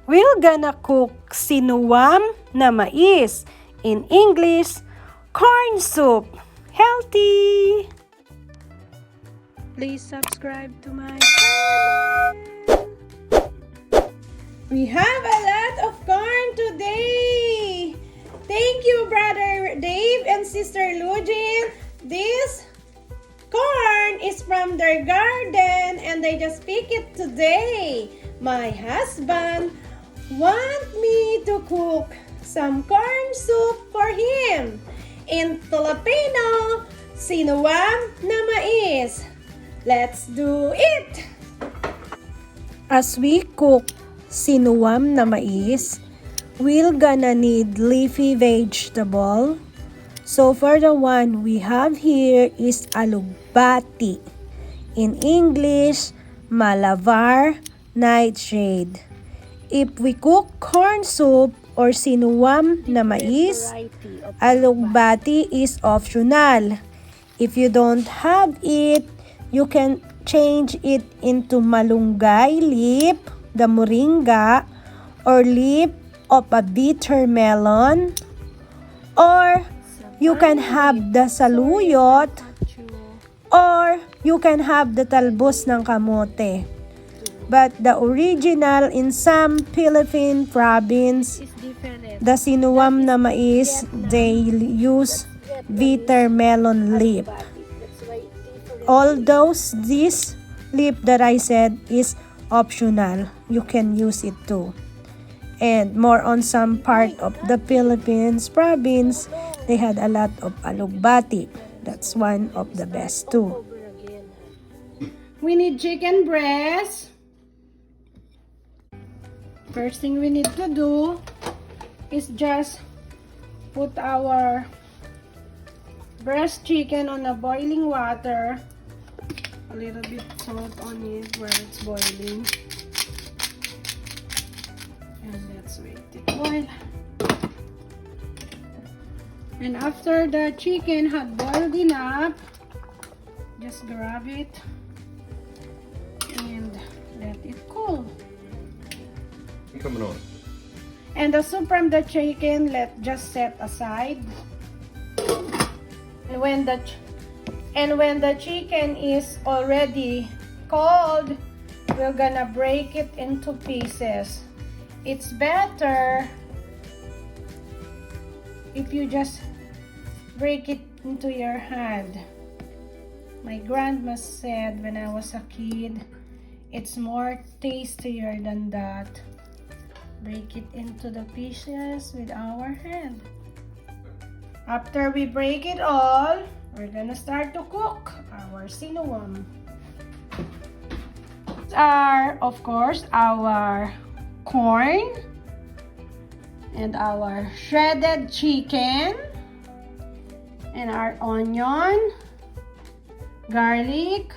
We're gonna cook sinuwam na mais. In English, corn soup. Healthy! Please subscribe to my channel. We have a lot of corn today. Thank you, Brother Dave and Sister Lujin. This corn is from their garden and they just pick it today. My husband want me to cook some corn soup for him. In Filipino, sinuwam na mais. Let's do it! As we cook sinuwam na mais, we're gonna need leafy vegetable. So for the one we have here is alugbati. In English, malabar, nightshade. If we cook corn soup or sinuwam na mais, alugbati is optional. If you don't have it, you can change it into malunggay leaf, the moringa, or leaf of a bitter melon, or you can have the saluyot, or you can have the talbos ng kamote. But the original in some Philippine province, the sinuwam na mais, they use bitter melon leaf. Although this leaf that I said is optional, you can use it too. And more on some part of the Philippines province, they had a lot of alugbati. That's one of the best too. We need chicken breast. First thing we need to do is just put our breast chicken on a boiling water. A little bit salt on it where it's boiling. And let's wait it boil. And after the chicken had boiled enough, just grab it and let it cool. Coming on. And the soup from the chicken, let just set aside. And when the chicken is already cold, we're gonna break it into pieces. It's better if you just break it into your hand. My grandma said when I was a kid, it's more tastier than that. Break it into the pieces with our hand. After we break it all, we're gonna start to cook our sinuwam. These are, of course, our corn and our shredded chicken and our onion, garlic,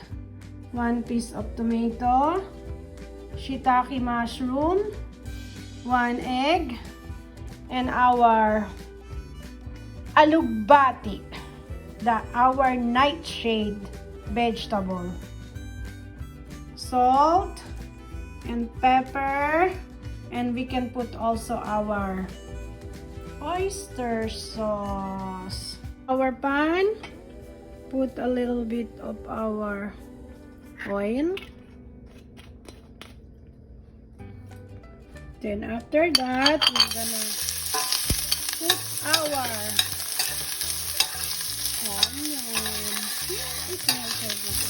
1 piece of tomato, shiitake mushroom, 1 egg, and our alugbati, our nightshade vegetable, salt and pepper, and we can put also our oyster sauce. Our pan, put a little bit of our oil. Then after that, we're gonna put our onion. It smells so good.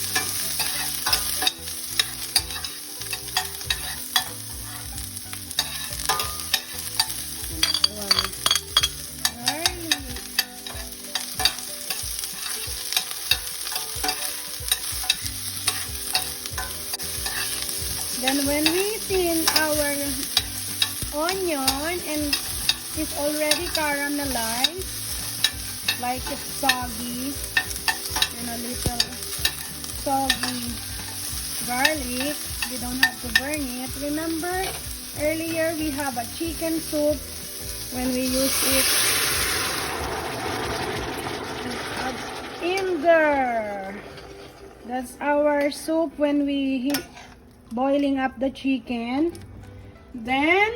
Then when we see our onion and it's already caramelized, like it's soggy, and a little soggy garlic, we don't have to burn it. Remember earlier we have a chicken soup when we use it. In there, that's our soup when we boiling up the chicken. Then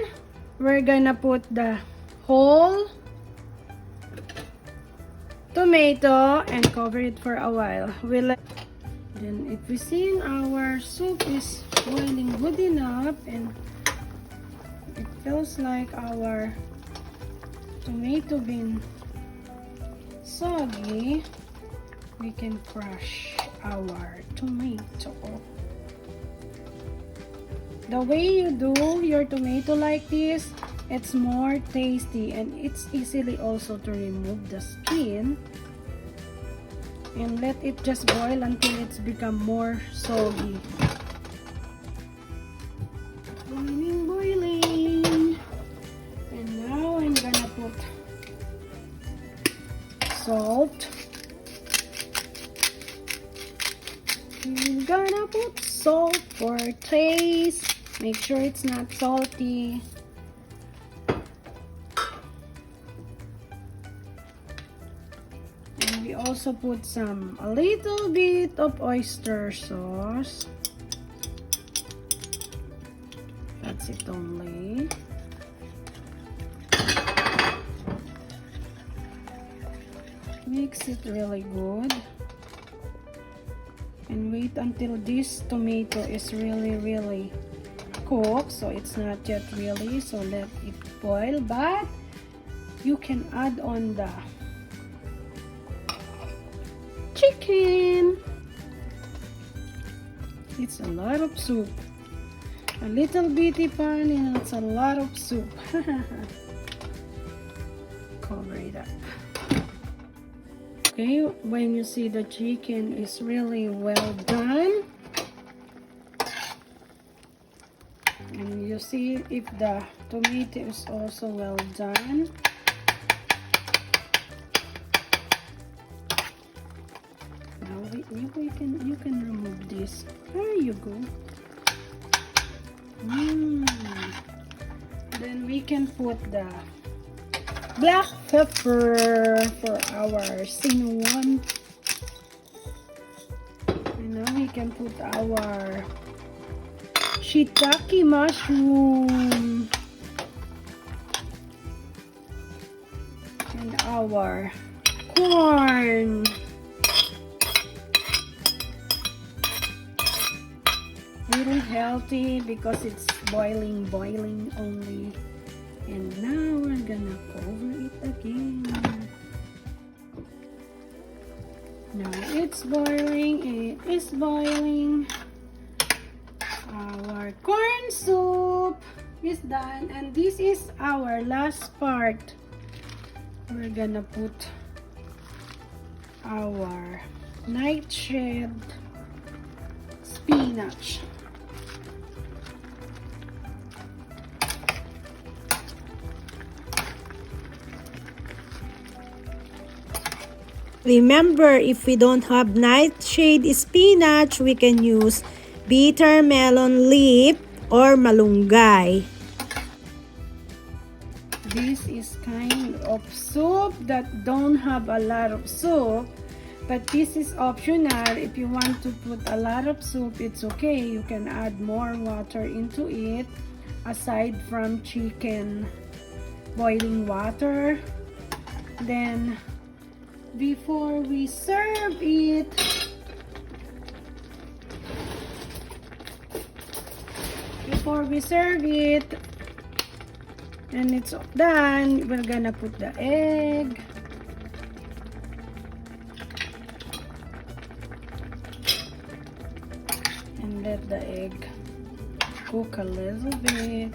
we're gonna put the whole tomato and cover it for a while. Then if we see our soup is boiling good enough and it feels like our tomato bean soggy, we can crush our tomato. The way you do your tomato like this, it's more tasty and it's easily also to remove the skin. And let it just boil until it's become more soggy. Boiling, boiling. And now I'm gonna put salt. I'm gonna put salt for taste. Make sure it's not salty. We also put a little bit of oyster sauce. That's it only. Mix it really good. And wait until this tomato is really cooked. So it's not yet really. So let it boil. But you can add on the chicken. It's a lot of soup. A little bitty pan and it's a lot of soup. Cover it up. Okay, when you see the chicken is really well done, and you see if the tomato is also well done, you can remove this. There you go. Then we can put the black pepper for our sinuwam. And now we can put our shiitake mushroom and our corn. Really healthy because it's boiling only. And now we're gonna cover it again. Now it's boiling, it is boiling. Our corn soup is done, and this is our last part. We're gonna put our nightshade spinach. Remember, if we don't have nightshade spinach, we can use bitter melon leaf or malunggay. This is kind of soup that don't have a lot of soup, but this is optional. If you want to put a lot of soup, it's okay. You can add more water into it aside from chicken boiling water. Then before we serve it, and it's done, we're gonna put the egg. And let the egg cook a little bit.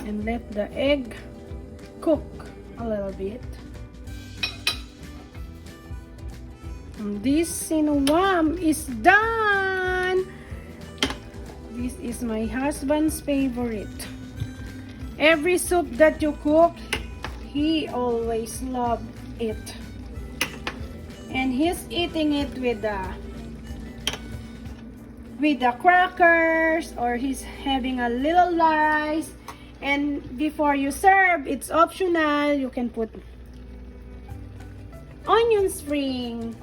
And let the egg cook a little bit. And this sinuwam is done. This is my husband's favorite. Every soup that you cook, he always loved it. And he's eating it with the crackers, or he's having a little rice. And before you serve, it's optional. You can put onion string,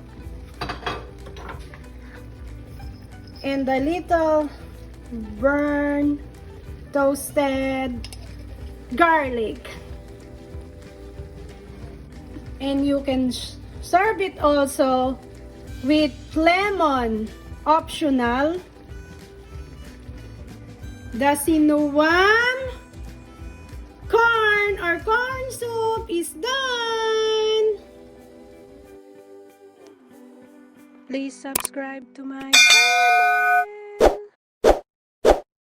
and a little burnt toasted garlic. And you can serve it also with lemon, optional. The Sinuwam corn or corn soup is done. Please subscribe to my channel.